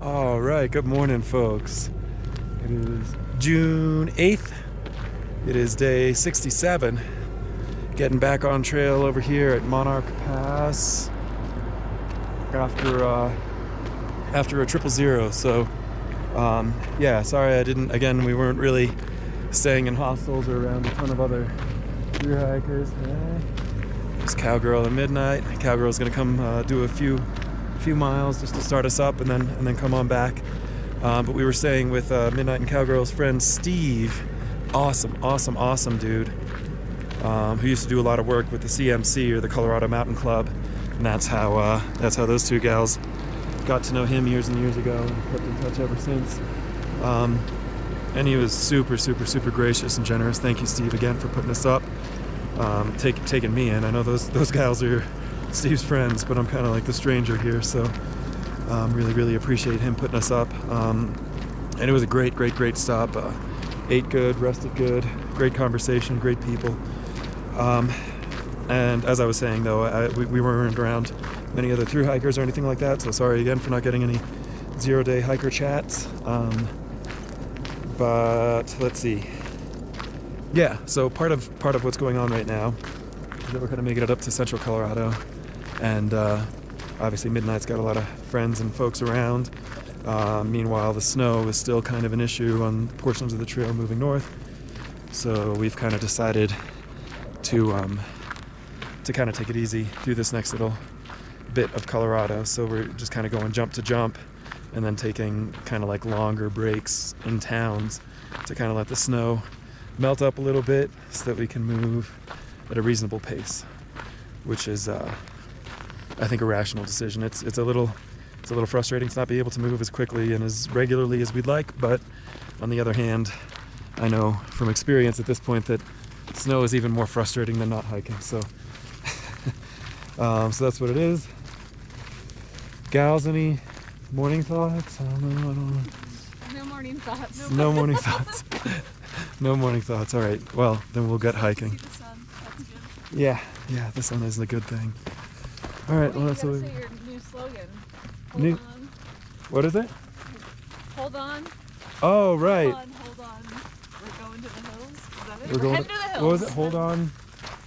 All right, good morning, folks. It is June 8th. It is day 67. Getting back on trail over here at Monarch Pass after a 000. So, yeah, sorry I didn't. Again, we weren't really staying in hostels or around a ton of other thru-hikers. There's Cowgirl at midnight. Cowgirl's gonna come do a few miles just to start us up, and then come on back. But we were staying with Midnight and Cowgirl's friend Steve. Awesome dude. Who used to do a lot of work with the CMC, or the Colorado Mountain Club, and that's how those two gals got to know him years and years ago, and kept in touch ever since. And he was super gracious and generous. Thank you, Steve, again for putting us up, taking me in. I know those gals are Steve's friends, but I'm kind of like the stranger here, so really appreciate him putting us up. And it was a great stop. Ate good, rested good, great conversation, great people. And as I was saying, though, we weren't around many other thru-hikers or anything like that, so sorry again for not getting any zero-day hiker chats. But let's see. Yeah, so part of what's going on right now is that we're kind of making it up to central Colorado, and obviously Midnight's got a lot of friends and folks around. Meanwhile, the snow is still kind of an issue on portions of the trail moving north, so we've kind of decided to kind of take it easy through this next little bit of Colorado. So we're just kind of going jump to jump, and then taking kind of like longer breaks in towns to kind of let the snow melt up a little bit so that we can move at a reasonable pace, which is I think a rational decision. It's a little frustrating to not be able to move as quickly and as regularly as we'd like, but on the other hand, I know from experience at this point that snow is even more frustrating than not hiking. So so that's what it is. Gals, any morning thoughts? I don't know. No morning thoughts. No morning thoughts. No morning thoughts. All right. Well, then we'll get hiking. See the sun. That's good. Yeah. The sun is a good thing. All right. Well, that's you what gotta say your new slogan. Hold New- on. What is it? Hold on. Oh, right. Hold on. We're going to the hills. Is that it? We're going. heading to the hills. What was it? Hold on.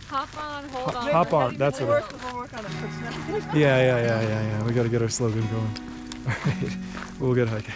Hop on. Hold on. Hop We're on, heading that's to the what it hills. We'll work on it first now. Yeah. We got to get our slogan going. All right. We'll get hiking.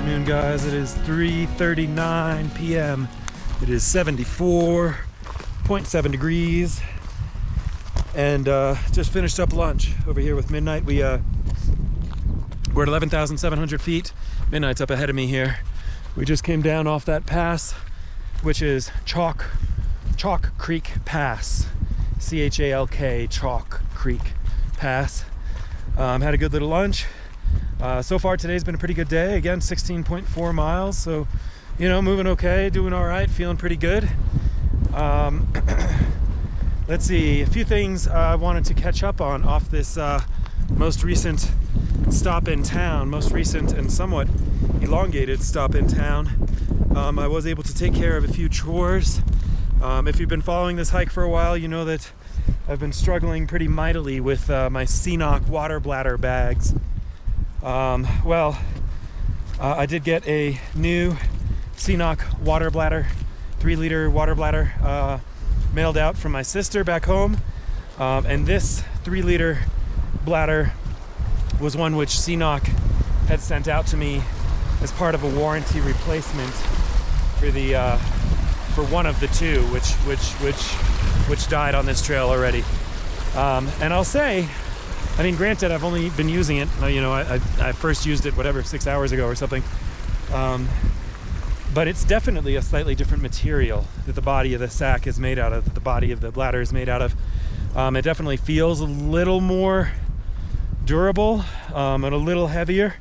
afternoon, guys. It is 3:39 p.m. It is 74.7 degrees, and just finished up lunch over here with Midnight. We're at 11,700 feet. Midnight's up ahead of me here. We just came down off that pass, which is Chalk Creek Pass, C-H-A-L-K, Chalk Creek Pass. Had a good little lunch. So far today's been a pretty good day. Again, 16.4 miles, so you know, moving okay, doing all right, feeling pretty good. Let's see, a few things I wanted to catch up on off this most recent stop in town, most recent and somewhat elongated stop in town. I was able to take care of a few chores. If you've been following this hike for a while, you know that I've been struggling pretty mightily with my CNOC water bladder bags. I did get a new CNOC water bladder, 3-liter water bladder, mailed out from my sister back home. And this 3-liter bladder was one which CNOC had sent out to me as part of a warranty replacement for the for one of the two, which died on this trail already. And I'll say, I mean, granted, I've only been using it, you know, I first used it, whatever, 6 hours ago or something. But it's definitely a slightly different material that the body of the sack is made out of, that the body of the bladder is made out of. It definitely feels a little more durable and a little heavier.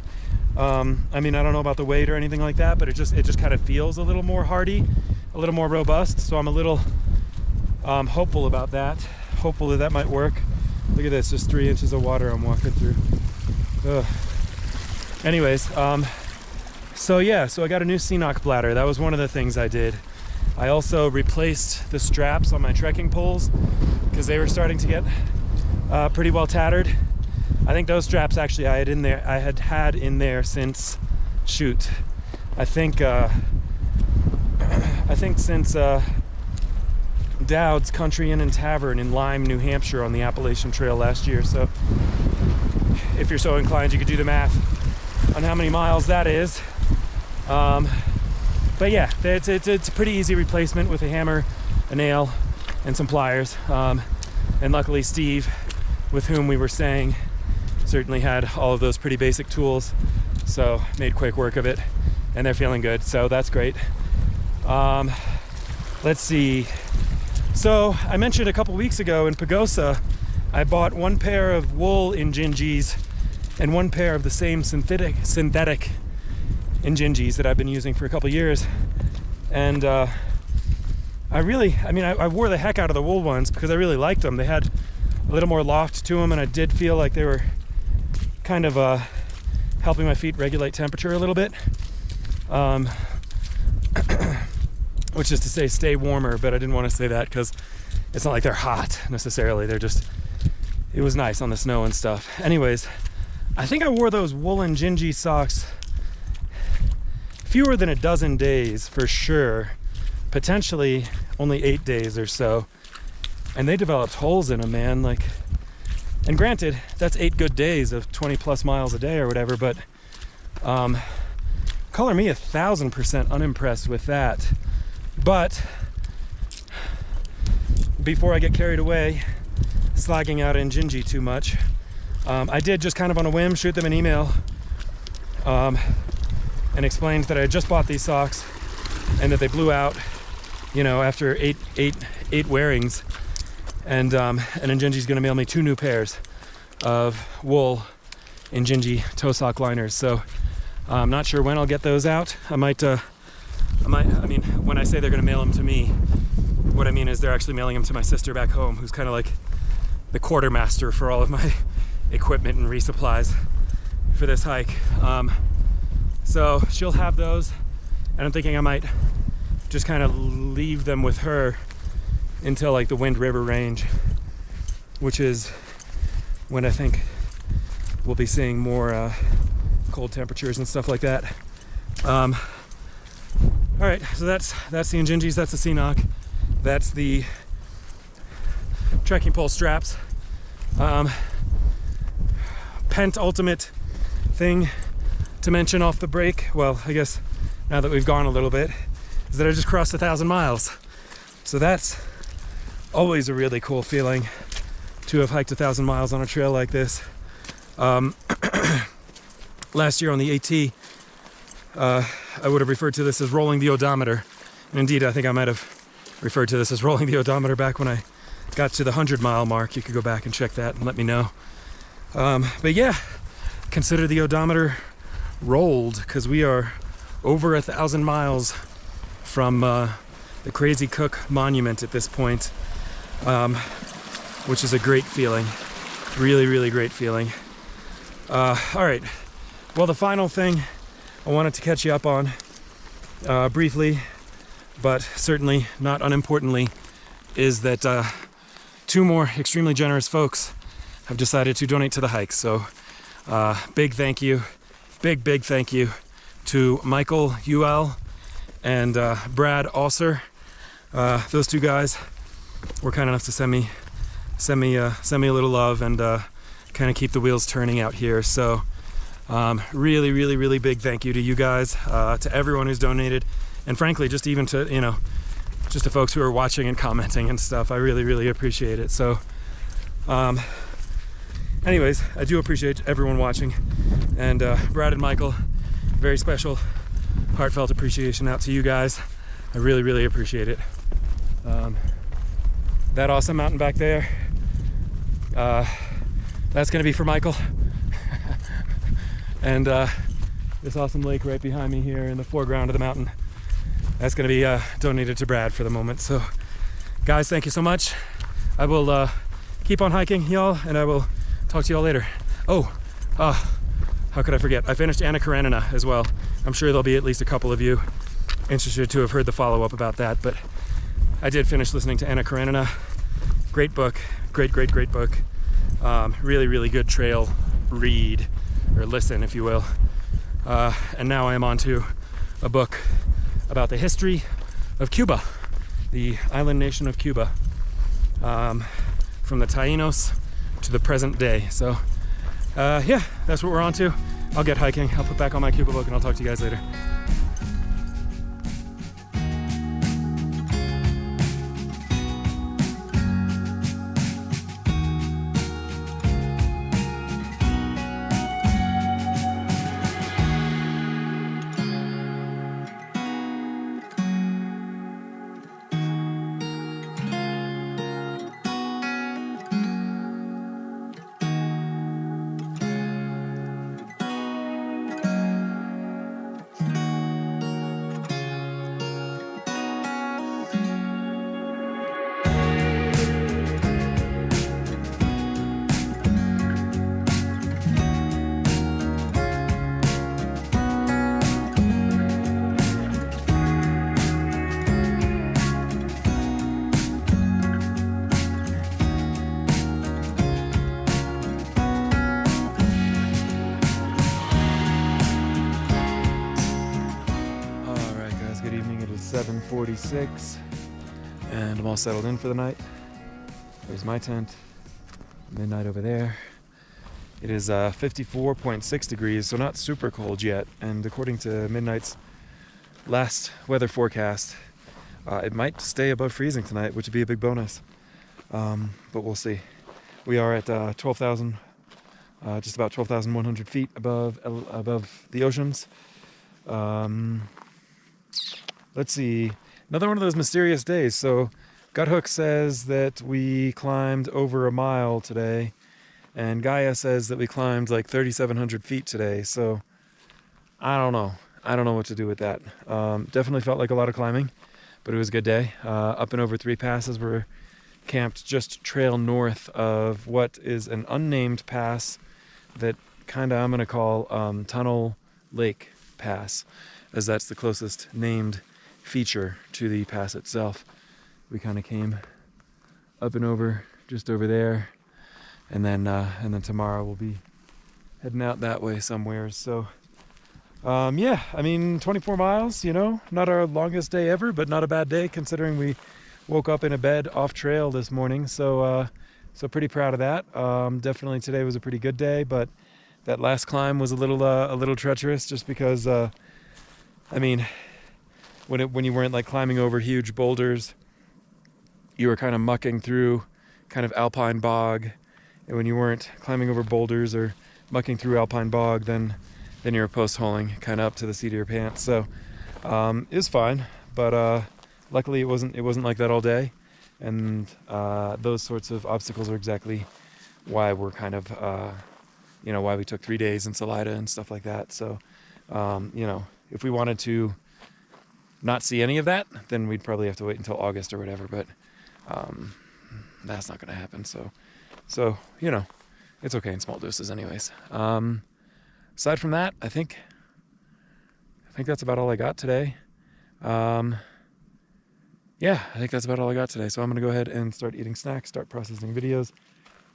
I mean, I don't know about the weight or anything like that, but it just kind of feels a little more hardy, a little more robust. So I'm a little hopeful about that. Hopeful that might work. Look at this, just 3 inches of water I'm walking through. Ugh. Anyways, so yeah, so I got a new CNOC bladder. That was one of the things I did. I also replaced the straps on my trekking poles because they were starting to get pretty well tattered. I think those straps actually I had in there since, shoot, I think since Dowd's Country Inn and Tavern in Lyme, New Hampshire on the Appalachian Trail last year. So if you're so inclined, you could do the math on how many miles that is. But yeah, it's a pretty easy replacement with a hammer, a nail, and some pliers. And luckily Steve, with whom we were staying, certainly had all of those pretty basic tools, so made quick work of it, and they're feeling good, so that's great. Let's see. So I mentioned a couple weeks ago in Pagosa, I bought one pair of wool Injinjis and one pair of the same synthetic Injinjis that I've been using for a couple years. And I wore the heck out of the wool ones because I really liked them. They had a little more loft to them, and I did feel like they were kind of helping my feet regulate temperature a little bit. Which is to say stay warmer, but I didn't want to say that because it's not like they're hot necessarily. They're just, it was nice on the snow and stuff. Anyways, I think I wore those woolen Jinji socks fewer than a dozen days for sure, potentially only 8 days or so. And they developed holes in them, man. Like, and granted, that's 8 good days of 20 plus miles a day or whatever, but color me 1,000% unimpressed with that. But before I get carried away slagging out Injinji too much, I did just kind of on a whim shoot them an email and explained that I had just bought these socks and that they blew out, you know, after eight wearings, and Injinji's gonna mail me 2 new pairs of wool Injinji toe sock liners. So I'm not sure when I'll get those out. I mean, when I say they're gonna mail them to me, what I mean is they're actually mailing them to my sister back home, who's kind of like the quartermaster for all of my equipment and resupplies for this hike. So she'll have those, and I'm thinking I might just kind of leave them with her until like the Wind River range, which is when I think we'll be seeing more cold temperatures and stuff like that. All right, so that's the Injinjis, that's the CNOC, that's the trekking pole straps. Pent ultimate thing to mention off the break, well, I guess now that we've gone a little bit, is that I just crossed 1,000 miles. So that's always a really cool feeling to have hiked 1,000 miles on a trail like this. Last year on the AT, I would have referred to this as rolling the odometer. And indeed, I think I might have referred to this as rolling the odometer back when I got to the 100-mile mark. You could go back and check that and let me know. But yeah, consider the odometer rolled, because we are over 1,000 miles from the Crazy Cook Monument at this point, which is a great feeling. Really, really great feeling. All right, well, the final thing I wanted to catch you up on briefly, but certainly not unimportantly, is that 2 more extremely generous folks have decided to donate to the hike. So big thank you, big thank you to Michael UL and Brad Alser. Those 2 guys were kind enough to send me a little love and kind of keep the wheels turning out here. So really big thank you to you guys, to everyone who's donated, and frankly just even to, you know, just the folks who are watching and commenting and stuff. I really appreciate it. So anyways, I do appreciate everyone watching, and Brad and Michael, very special heartfelt appreciation out to you guys. I really appreciate it. That awesome mountain back there, that's gonna be for Michael. And this awesome lake right behind me here in the foreground of the mountain, that's gonna be donated to Brad for the moment. So guys, thank you so much. I will keep on hiking, y'all, and I will talk to y'all later. Oh, how could I forget? I finished Anna Karenina as well. I'm sure there'll be at least a couple of you interested to have heard the follow-up about that, but I did finish listening to Anna Karenina. Great book, great book. Really good trail read, or listen, if you will. And now I am on to a book about the history of Cuba, the island nation of Cuba, from the Taínos to the present day. So yeah, that's what we're on to. I'll get hiking. I'll put back on my Cuba book and I'll talk to you guys later. Good evening, it is 7:46 and I'm all settled in for the night. There's my tent, midnight over there. It is 54.6 degrees, so not super cold yet, and according to Midnight's last weather forecast, it might stay above freezing tonight, which would be a big bonus, but we'll see. We are at 12,000, just about 12,100 feet above the oceans. Let's see, another one of those mysterious days. So Guthook says that we climbed over a mile today, and Gaia says that we climbed like 3,700 feet today. So I don't know what to do with that. Definitely felt like a lot of climbing, but it was a good day. Up and over 3 passes. We're camped just trail north of what is an unnamed pass that kind of I'm going to call Tunnel Lake Pass, as that's the closest named feature to the pass itself. We kind of came up and over just over there, and then tomorrow we'll be heading out that way somewhere. So yeah, I mean, 24 miles, you know, not our longest day ever, but not a bad day considering we woke up in a bed off trail this morning. So so pretty proud of that. Definitely today was a pretty good day, but that last climb was a little treacherous, just because I mean, when you weren't like climbing over huge boulders, you were kind of mucking through kind of alpine bog, and when you weren't climbing over boulders or mucking through alpine bog, then you're post-holing kind of up to the seat of your pants. So it was fine, but luckily it wasn't like that all day, and those sorts of obstacles are exactly why we're kind of why we took 3 days in Salida and stuff like that. So if we wanted to not see any of that, then we'd probably have to wait until August or whatever, but that's not going to happen. So it's okay in small doses anyways. Aside from that, I think that's about all I got today. Yeah, I think that's about all I got today. So I'm going to go ahead and start eating snacks, start processing videos,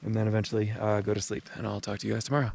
and then eventually go to sleep. And I'll talk to you guys tomorrow.